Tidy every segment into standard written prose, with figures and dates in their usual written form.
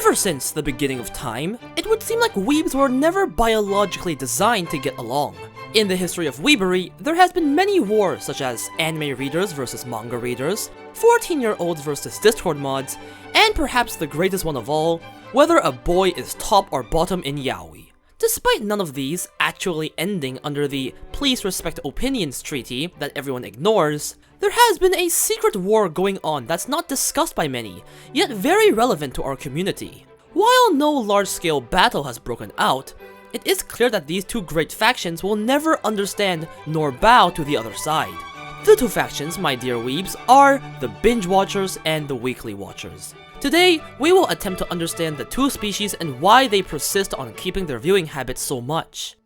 Ever since the beginning of time, it would seem like weebs were never biologically designed to get along. In the history of weebery, there has been many wars such as anime readers versus manga readers, 14-year-olds versus Discord mods, and perhaps the greatest one of all, whether a boy is top or bottom in yaoi. Despite none of these actually ending under the Please Respect Opinions treaty that everyone ignores, there has been a secret war going on that's not discussed by many, yet very relevant to our community. While no large-scale battle has broken out, it is clear that these two great factions will never understand nor bow to the other side. The two factions, my dear weebs, are the Binge Watchers and the Weekly Watchers. Today, we will attempt to understand the two species and why they persist on keeping their viewing habits so much.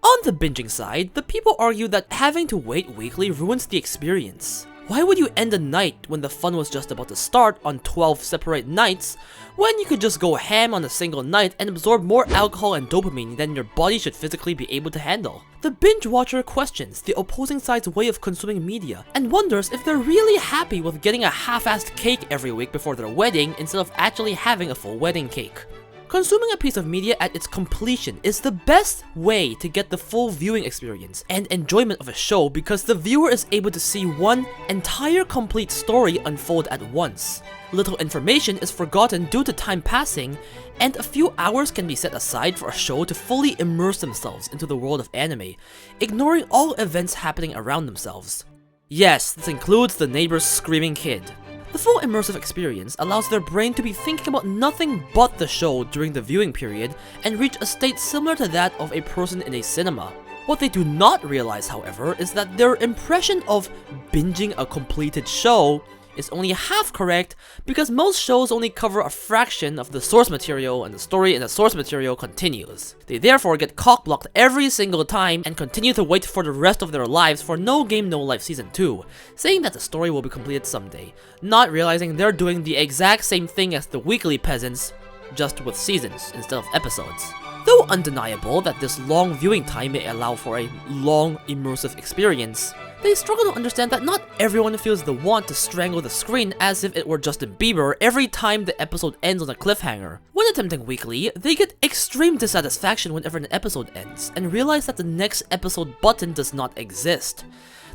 On the binging side, the people argue that having to wait weekly ruins the experience. Why would you end a night when the fun was just about to start on 12 separate nights, when you could just go ham on a single night and absorb more alcohol and dopamine than your body should physically be able to handle? The binge watcher questions the opposing side's way of consuming media, and wonders if they're really happy with getting a half-assed cake every week before their wedding instead of actually having a full wedding cake. Consuming a piece of media at its completion is the best way to get the full viewing experience and enjoyment of a show because the viewer is able to see one entire complete story unfold at once. Little information is forgotten due to time passing, and a few hours can be set aside for a show to fully immerse themselves into the world of anime, ignoring all events happening around themselves. Yes, this includes the neighbor's screaming kid. The full immersive experience allows their brain to be thinking about nothing but the show during the viewing period and reach a state similar to that of a person in a cinema. What they do not realize, however, is that their impression of binging a completed show is only half correct because most shows only cover a fraction of the source material and the story in the source material continues. They therefore get cock-blocked every single time and continue to wait for the rest of their lives for No Game No Life Season 2, saying that the story will be completed someday, not realizing they're doing the exact same thing as the weekly peasants, just with seasons instead of episodes. Though undeniable that this long viewing time may allow for a long immersive experience, they struggle to understand that not everyone feels the want to strangle the screen as if it were Justin Bieber every time the episode ends on a cliffhanger. When attempting weekly, they get extreme dissatisfaction whenever an episode ends, and realize that the next episode button does not exist.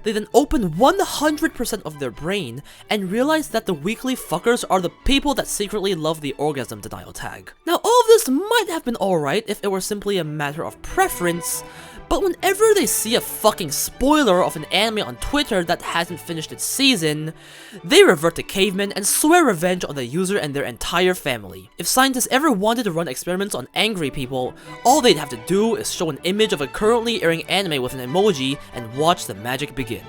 They then open 100% of their brain and realize that the weekly fuckers are the people that secretly love the orgasm denial tag. Now, all of this might have been alright if it were simply a matter of preference, but whenever they see a fucking spoiler of an anime on Twitter that hasn't finished its season, they revert to cavemen and swear revenge on the user and their entire family. If scientists ever wanted to run experiments on angry people, all they'd have to do is show an image of a currently airing anime with an emoji and watch the magic begin.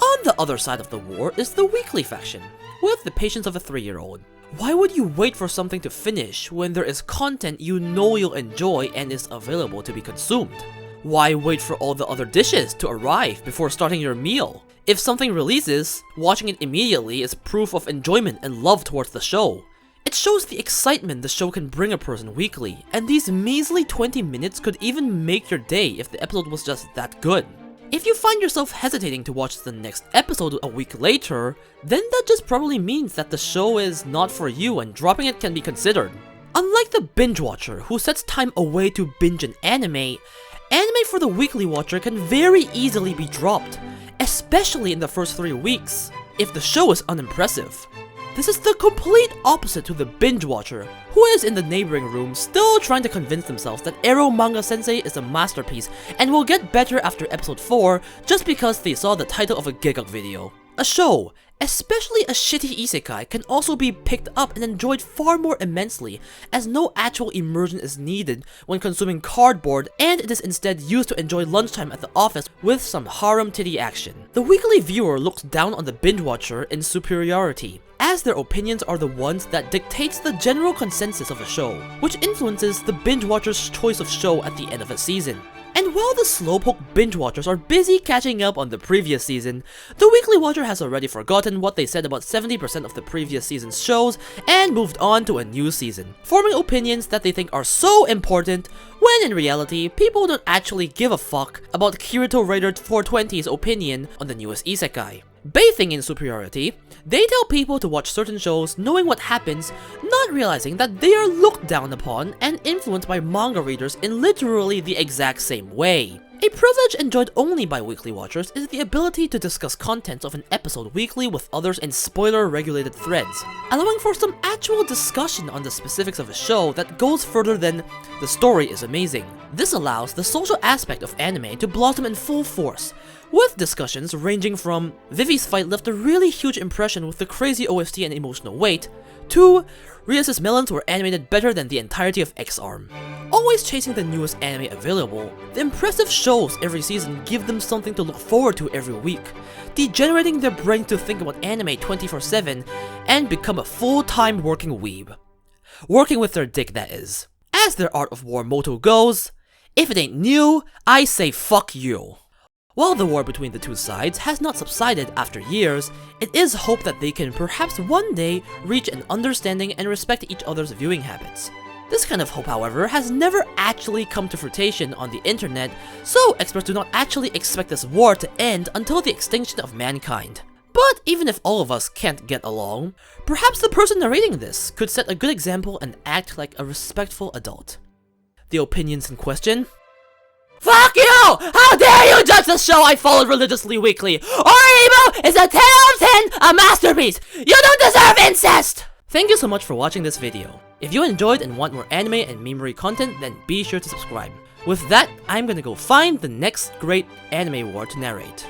On the other side of the war is the weekly faction, with the patience of a 3-year-old. Why would you wait for something to finish when there is content you know you'll enjoy and is available to be consumed? Why wait for all the other dishes to arrive before starting your meal? If something releases, watching it immediately is proof of enjoyment and love towards the show. It shows the excitement the show can bring a person weekly, and these measly 20 minutes could even make your day if the episode was just that good. If you find yourself hesitating to watch the next episode a week later, then that just probably means that the show is not for you and dropping it can be considered. Unlike the binge watcher who sets time away to binge an anime for the weekly watcher can very easily be dropped, especially in the first 3 weeks, if the show is unimpressive. This is the complete opposite to the binge watcher, who is in the neighboring room still trying to convince themselves that Ero Manga Sensei is a masterpiece and will get better after episode 4 just because they saw the title of a Giguk video. A show, especially a shitty isekai, can also be picked up and enjoyed far more immensely, as no actual immersion is needed when consuming cardboard, and it is instead used to enjoy lunchtime at the office with some harem titty action. The weekly viewer looks down on the binge watcher in superiority, as their opinions are the ones that dictates the general consensus of a show, which influences the binge watcher's choice of show at the end of a season. And while the slowpoke binge watchers are busy catching up on the previous season, the weekly watcher has already forgotten what they said about 70% of the previous season's shows and moved on to a new season, forming opinions that they think are so important when in reality, people don't actually give a fuck about Kirito Raider 420's opinion on the newest isekai. Bathing in superiority, they tell people to watch certain shows knowing what happens, not realizing that they are looked down upon and influenced by manga readers in literally the exact same way. A privilege enjoyed only by weekly watchers is the ability to discuss contents of an episode weekly with others in spoiler-regulated threads, allowing for some actual discussion on the specifics of a show that goes further than "the story is amazing." This allows the social aspect of anime to blossom in full force, with discussions ranging from "Vivi's fight left a really huge impression with the crazy OST and emotional weight," to "Rias' melons were animated better than the entirety of X-Arm." Always chasing the newest anime available, the impressive shows every season give them something to look forward to every week, degenerating their brains to think about anime 24/7 and become a full-time working weeb. Working with their dick, that is. As their Art of War motto goes, "If it ain't new, I say fuck you." While the war between the two sides has not subsided after years, it is hoped that they can perhaps one day reach an understanding and respect each other's viewing habits. This kind of hope, however, has never actually come to fruition on the internet, so experts do not actually expect this war to end until the extinction of mankind. But even if all of us can't get along, perhaps the person narrating this could set a good example and act like a respectful adult. The opinions in question: "Fuck you! How dare you judge the show I followed religiously weekly? Oribo is a 10 out of 10, a masterpiece! You don't deserve incest!" Thank you so much for watching this video. If you enjoyed and want more anime and memery content, then be sure to subscribe. With that, I'm gonna go find the next great anime war to narrate.